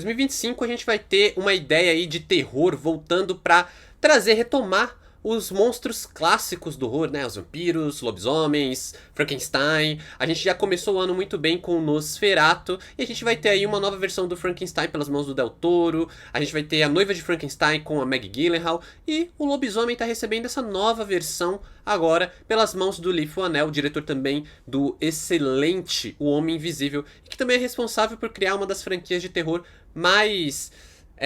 2025 a gente vai ter uma ideia aí de terror voltando pra retomar os monstros clássicos do horror, né? Os vampiros, lobisomens, Frankenstein. A gente já começou o ano muito bem com o Nosferatu e a gente vai ter aí uma nova versão do Frankenstein pelas mãos do Del Toro. A gente vai ter a Noiva de Frankenstein com a Maggie Gyllenhaal e o lobisomem tá recebendo essa nova versão agora pelas mãos do Lee Fuanel, diretor também do excelente O Homem Invisível, que também é responsável por criar uma das franquias de terror mais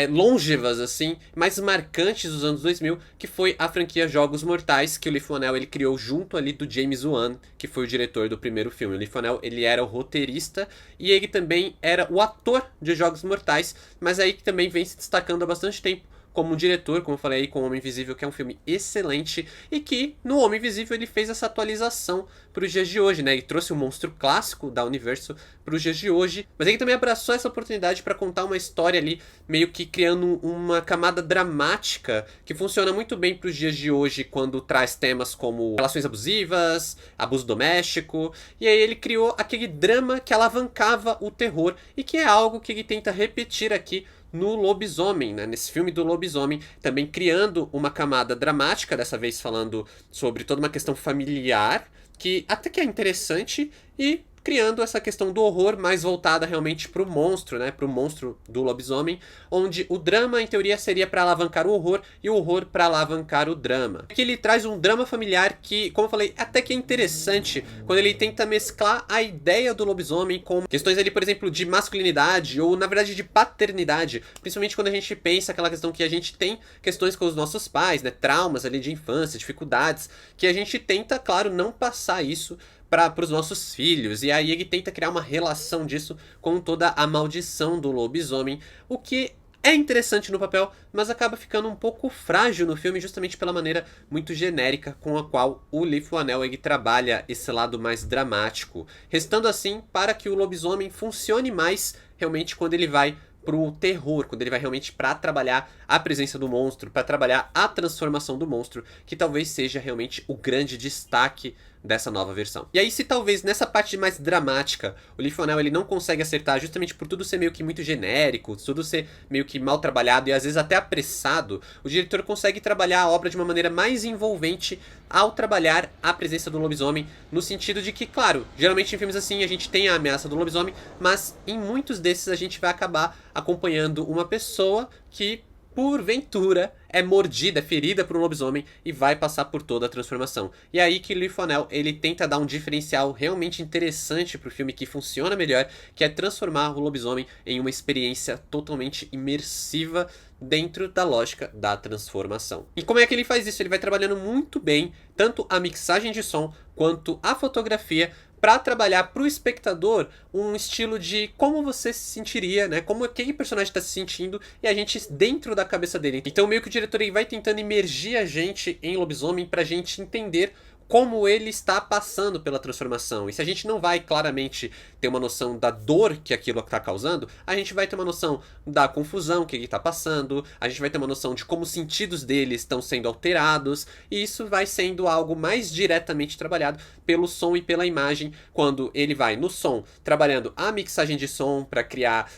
longevas, assim, mais marcantes dos anos 2000, que foi a franquia Jogos Mortais, que o Lee Fuanel ele criou junto ali do James Wan, que foi o diretor do primeiro filme. O Lee Fuanel ele era o roteirista e ele também era o ator de Jogos Mortais, mas aí que também vem se destacando há bastante tempo como diretor, como eu falei aí, com o Homem Invisível, que é um filme excelente, e que no Homem Invisível ele fez essa atualização para os dias de hoje, né? Ele trouxe um monstro clássico da Universo para os dias de hoje, mas ele também abraçou essa oportunidade para contar uma história ali, meio que criando uma camada dramática que funciona muito bem para os dias de hoje, quando traz temas como relações abusivas, abuso doméstico, e aí ele criou aquele drama que alavancava o terror, e que é algo que ele tenta repetir aqui no Lobisomem, né? Nesse filme do Lobisomem, também criando uma camada dramática, dessa vez falando sobre toda uma questão familiar, que até que é interessante, e criando essa questão do horror mais voltada realmente pro monstro, né? Pro monstro do lobisomem, onde o drama, em teoria, seria para alavancar o horror e o horror para alavancar o drama. Aqui ele traz um drama familiar que, como eu falei, até que é interessante quando ele tenta mesclar a ideia do lobisomem com questões ali, por exemplo, de masculinidade ou, na verdade, de paternidade, principalmente quando a gente pensa aquela questão que a gente tem questões com os nossos pais, né? Traumas ali de infância, dificuldades, que a gente tenta, claro, não passar isso para os nossos filhos, e aí ele tenta criar uma relação disso com toda a maldição do lobisomem, o que é interessante no papel, mas acaba ficando um pouco frágil no filme, justamente pela maneira muito genérica com a qual o Lee Fuanel ele trabalha esse lado mais dramático, restando assim para que o lobisomem funcione mais realmente quando ele vai pro terror, quando ele vai realmente para trabalhar a presença do monstro, para trabalhar a transformação do monstro, que talvez seja realmente o grande destaque dessa nova versão. E aí, se talvez nessa parte mais dramática o Lee Fuanel ele não consegue acertar, justamente por tudo ser meio que muito genérico, tudo ser meio que mal trabalhado e às vezes até apressado, o diretor consegue trabalhar a obra de uma maneira mais envolvente ao trabalhar a presença do lobisomem, no sentido de que, claro, geralmente em filmes assim a gente tem a ameaça do lobisomem, mas em muitos desses a gente vai acabar acompanhando uma pessoa que, porventura, é mordida, é ferida por um lobisomem e vai passar por toda a transformação. E é aí que Lee Fuanel ele tenta dar um diferencial realmente interessante pro filme, que funciona melhor, que é transformar o lobisomem em uma experiência totalmente imersiva dentro da lógica da transformação. E como é que ele faz isso? Ele vai trabalhando muito bem tanto a mixagem de som quanto a fotografia, para trabalhar para o espectador um estilo de como você se sentiria, né? Como aquele personagem está se sentindo e a gente dentro da cabeça dele. Então meio que o diretor aí vai tentando imergir a gente em lobisomem para a gente entender como ele está passando pela transformação. E se a gente não vai claramente ter uma noção da dor que aquilo está causando, a gente vai ter uma noção da confusão que ele está passando, a gente vai ter uma noção de como os sentidos dele estão sendo alterados, e isso vai sendo algo mais diretamente trabalhado pelo som e pela imagem, quando ele vai no som trabalhando a mixagem de som para criar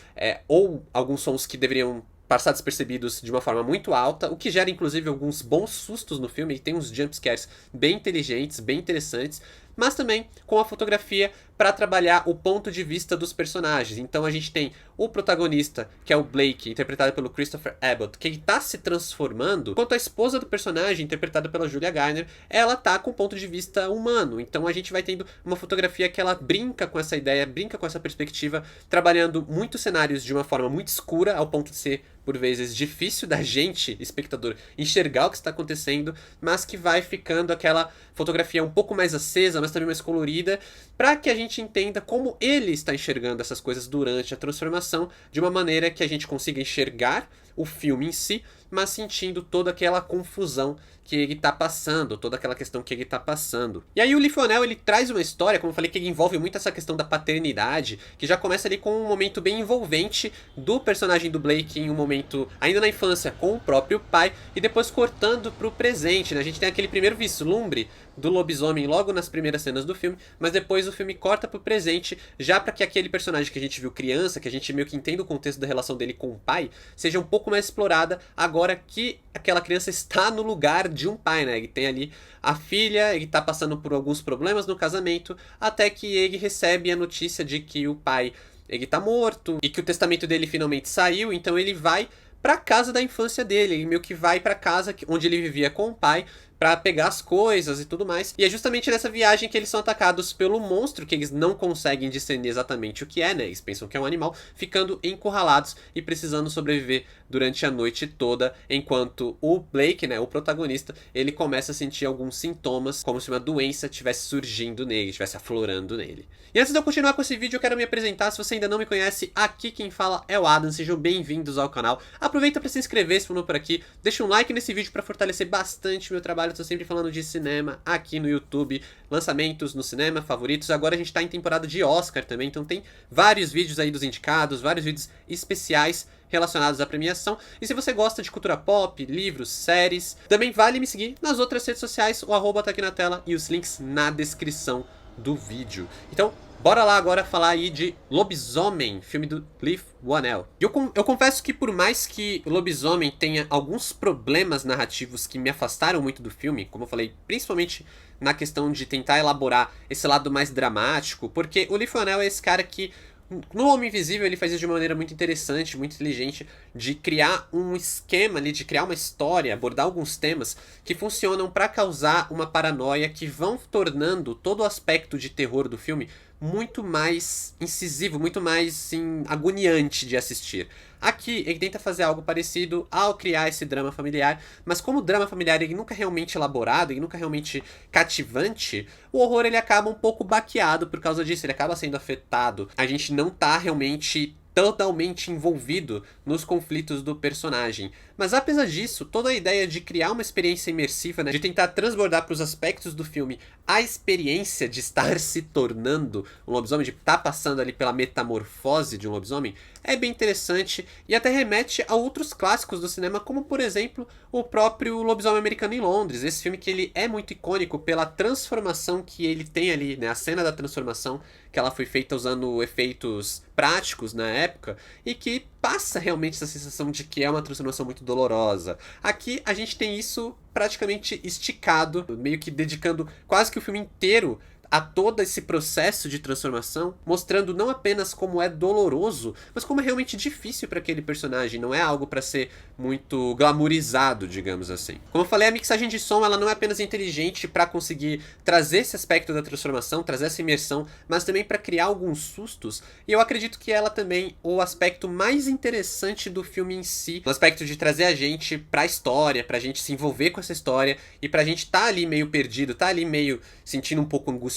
ou alguns sons que deveriam passar despercebidos de uma forma muito alta, o que gera inclusive alguns bons sustos no filme, e tem uns jumpscares bem inteligentes, bem interessantes, mas também com a fotografia para trabalhar o ponto de vista dos personagens. Então a gente tem o protagonista, que é o Blake, interpretado pelo Christopher Abbott, que está se transformando, enquanto a esposa do personagem, interpretada pela Julia Garner, ela tá com o ponto de vista humano. Então a gente vai tendo uma fotografia que ela brinca com essa ideia, brinca com essa perspectiva, trabalhando muitos cenários de uma forma muito escura, ao ponto de ser, por vezes, difícil da gente, espectador, enxergar o que está acontecendo, mas que vai ficando aquela fotografia um pouco mais acesa, mas também mais colorida, para que a gente entenda como ele está enxergando essas coisas durante a transformação, de uma maneira que a gente consiga enxergar o filme em si, mas sentindo toda aquela confusão que ele tá passando, toda aquela questão que ele tá passando. E aí o Lee Fuanel, ele traz uma história, como eu falei, que ele envolve muito essa questão da paternidade, que já começa ali com um momento bem envolvente do personagem do Blake em um momento ainda na infância com o próprio pai, e depois cortando pro presente, né? A gente tem aquele primeiro vislumbre do lobisomem logo nas primeiras cenas do filme, mas depois o filme corta pro presente, já para que aquele personagem que a gente viu criança, que a gente meio que entende o contexto da relação dele com o pai, seja um pouco mais explorada agora que aquela criança está no lugar de um pai, né? Ele tem ali a filha, ele tá passando por alguns problemas no casamento, até que ele recebe a notícia de que o pai, ele tá morto, e que o testamento dele finalmente saiu, então ele vai pra casa da infância dele, ele meio que vai pra casa onde ele vivia com o pai, pra pegar as coisas e tudo mais. E é justamente nessa viagem que eles são atacados pelo monstro, que eles não conseguem discernir exatamente o que é, né? Eles pensam que é um animal, ficando encurralados e precisando sobreviver durante a noite toda, enquanto o Blake, né, o protagonista, ele começa a sentir alguns sintomas, como se uma doença estivesse surgindo nele, estivesse aflorando nele. E antes de eu continuar com esse vídeo, eu quero me apresentar. Se você ainda não me conhece, aqui quem fala é o Adam, sejam bem-vindos ao canal. Aproveita para se inscrever se for novo por aqui, deixa um like nesse vídeo para fortalecer bastante o meu trabalho. Eu tô sempre falando de cinema aqui no YouTube, lançamentos no cinema, favoritos. Agora a gente tá em temporada de Oscar também, então tem vários vídeos aí dos indicados, vários vídeos especiais relacionados à premiação. E se você gosta de cultura pop, livros, séries, também vale me seguir nas outras redes sociais, o arroba tá aqui na tela e os links na descrição do vídeo. Então, bora lá agora falar aí de Lobisomem, filme do Leigh Whannell. Eu confesso que por mais que Lobisomem tenha alguns problemas narrativos que me afastaram muito do filme, como eu falei, principalmente na questão de tentar elaborar esse lado mais dramático, porque o Leigh Whannell é esse cara que no Homem Invisível ele faz isso de uma maneira muito interessante, muito inteligente, de criar um esquema ali, de criar uma história, abordar alguns temas que funcionam para causar uma paranoia, que vão tornando todo o aspecto de terror do filme muito mais incisivo, muito mais assim, agoniante de assistir. Aqui ele tenta fazer algo parecido ao criar esse drama familiar, mas como o drama familiar ele nunca é realmente elaborado, ele nunca é realmente cativante, o horror ele acaba um pouco baqueado por causa disso, ele acaba sendo afetado. A gente não tá realmente totalmente envolvido nos conflitos do personagem. Mas apesar disso, toda a ideia de criar uma experiência imersiva, né, de tentar transbordar para os aspectos do filme a experiência de estar se tornando um lobisomem, de estar passando ali pela metamorfose de um lobisomem, é bem interessante e até remete a outros clássicos do cinema, como por exemplo o próprio Lobisomem Americano em Londres, esse filme que ele é muito icônico pela transformação que ele tem ali, né, a cena da transformação que ela foi feita usando efeitos práticos na época e que passa realmente essa sensação de que é uma transformação muito dolorosa. Aqui a gente tem isso praticamente esticado, meio que dedicando quase que o filme inteiro a todo esse processo de transformação, mostrando não apenas como é doloroso, mas como é realmente difícil para aquele personagem, não é algo para ser muito glamourizado, digamos assim. Como eu falei, a mixagem de som ela não é apenas inteligente para conseguir trazer esse aspecto da transformação, trazer essa imersão, mas também para criar alguns sustos, e eu acredito que ela também o aspecto mais interessante do filme em si, o aspecto de trazer a gente pra história, pra gente se envolver com essa história, e pra gente tá ali meio perdido, tá ali meio sentindo um pouco angustiado.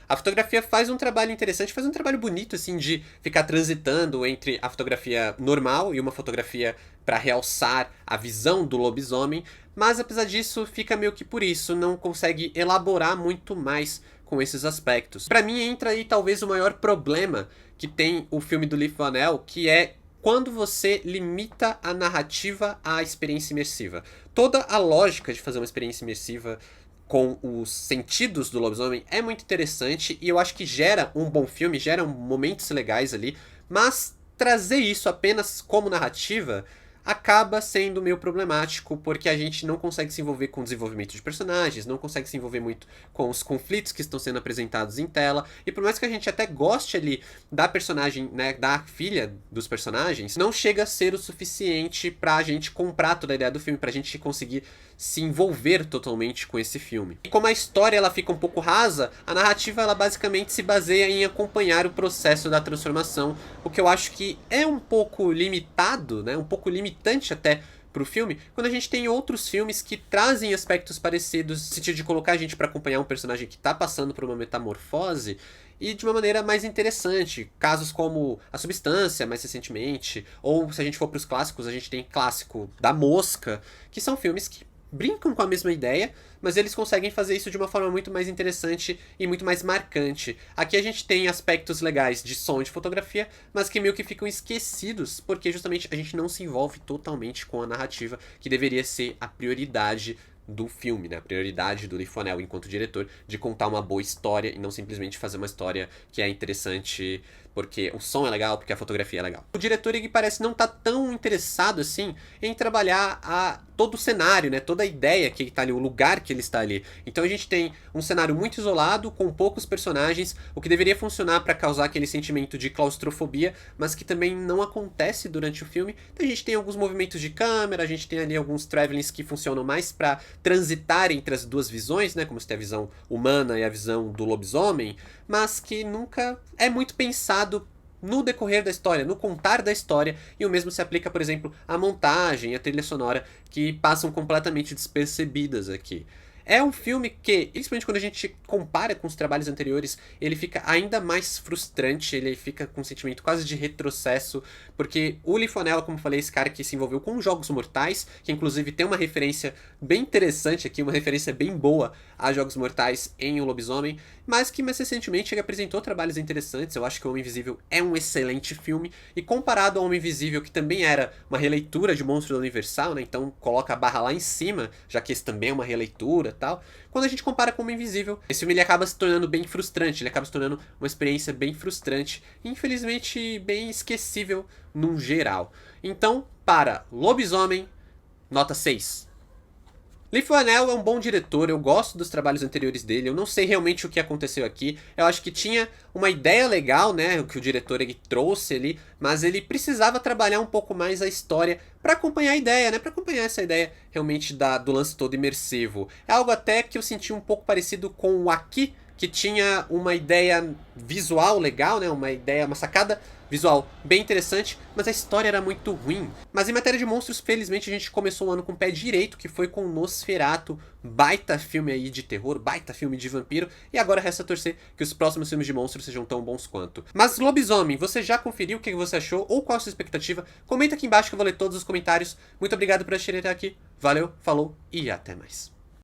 A fotografia faz um trabalho interessante, faz um trabalho bonito, assim, de ficar transitando entre a fotografia normal e uma fotografia para realçar a visão do lobisomem, mas apesar disso, fica meio que por isso, não consegue elaborar muito mais com esses aspectos. Para mim, entra aí talvez o maior problema que tem o filme do Leigh Whannell, que é quando você limita a narrativa à experiência imersiva. Toda a lógica de fazer uma experiência imersiva com os sentidos do lobisomem é muito interessante e eu acho que gera um bom filme, gera momentos legais ali, mas trazer isso apenas como narrativa acaba sendo meio problemático, porque a gente não consegue se envolver com o desenvolvimento de personagens, não consegue se envolver muito com os conflitos que estão sendo apresentados em tela, e por mais que a gente até goste ali da personagem, né, da filha dos personagens, não chega a ser o suficiente pra gente comprar toda a ideia do filme, pra gente conseguir se envolver totalmente com esse filme. E como a história ela fica um pouco rasa, a narrativa ela basicamente se baseia em acompanhar o processo da transformação, o que eu acho que é um pouco limitado, né, um pouco limitante até pro filme, quando a gente tem outros filmes que trazem aspectos parecidos, no sentido de colocar a gente para acompanhar um personagem que tá passando por uma metamorfose, e de uma maneira mais interessante. Casos como A Substância, mais recentemente, ou se a gente for pros clássicos, a gente tem clássico da Mosca, que são filmes que brincam com a mesma ideia, mas eles conseguem fazer isso de uma forma muito mais interessante e muito mais marcante. Aqui a gente tem aspectos legais de som e de fotografia, mas que meio que ficam esquecidos, porque justamente a gente não se envolve totalmente com a narrativa, que deveria ser a prioridade do filme, né? A prioridade do Lee Fuanel enquanto diretor de contar uma boa história e não simplesmente fazer uma história que é interessante porque o som é legal, porque a fotografia é legal. O diretor, ele parece não estar tão interessado assim em trabalhar todo o cenário, né? Toda a ideia que ele está ali, o lugar que ele está ali. Então a gente tem um cenário muito isolado, com poucos personagens, o que deveria funcionar para causar aquele sentimento de claustrofobia, mas que também não acontece durante o filme. Então a gente tem alguns movimentos de câmera, a gente tem ali alguns travelings que funcionam mais para transitar entre as duas visões, né? Como se tem a visão humana e a visão do lobisomem, mas que nunca é muito pensado no decorrer da história, no contar da história, e o mesmo se aplica, por exemplo, à montagem, à trilha sonora, que passam completamente despercebidas aqui. É um filme que, principalmente quando a gente compara com os trabalhos anteriores, ele fica ainda mais frustrante, ele fica com um sentimento quase de retrocesso, porque o Lee Fuanella, como eu falei, esse cara que se envolveu com Jogos Mortais, que inclusive tem uma referência bem interessante aqui, uma referência bem boa a Jogos Mortais em O Lobisomem, mas que mais recentemente ele apresentou trabalhos interessantes. Eu acho que O Homem Invisível é um excelente filme, e comparado ao Homem Invisível, que também era uma releitura de Monstro da Universal, né, então coloca a barra lá em cima, já que esse também é uma releitura, tal. Quando a gente compara com o Homem Invisível, esse filme ele acaba se tornando bem frustrante, ele acaba se tornando uma experiência bem frustrante e infelizmente bem esquecível num geral. Então, para Lobisomem, nota 6. Lee Fuanel é um bom diretor, eu gosto dos trabalhos anteriores dele, eu não sei realmente o que aconteceu aqui, eu acho que tinha uma ideia legal, né, o que o diretor ele trouxe ali, mas ele precisava trabalhar um pouco mais a história para acompanhar a ideia, né, para acompanhar essa ideia realmente do lance todo imersivo. É algo até que eu senti um pouco parecido com o Aqui, que tinha uma ideia visual legal, né, uma sacada visual bem interessante, mas a história era muito ruim. Mas em matéria de monstros, felizmente a gente começou o ano com o pé direito, que foi com Nosferatu, baita filme aí de terror, baita filme de vampiro, e agora resta torcer que os próximos filmes de monstros sejam tão bons quanto. Mas Lobisomem, você já conferiu o que você achou, ou qual a sua expectativa? Comenta aqui embaixo que eu vou ler todos os comentários. Muito obrigado por assistir até aqui, valeu, falou e até mais.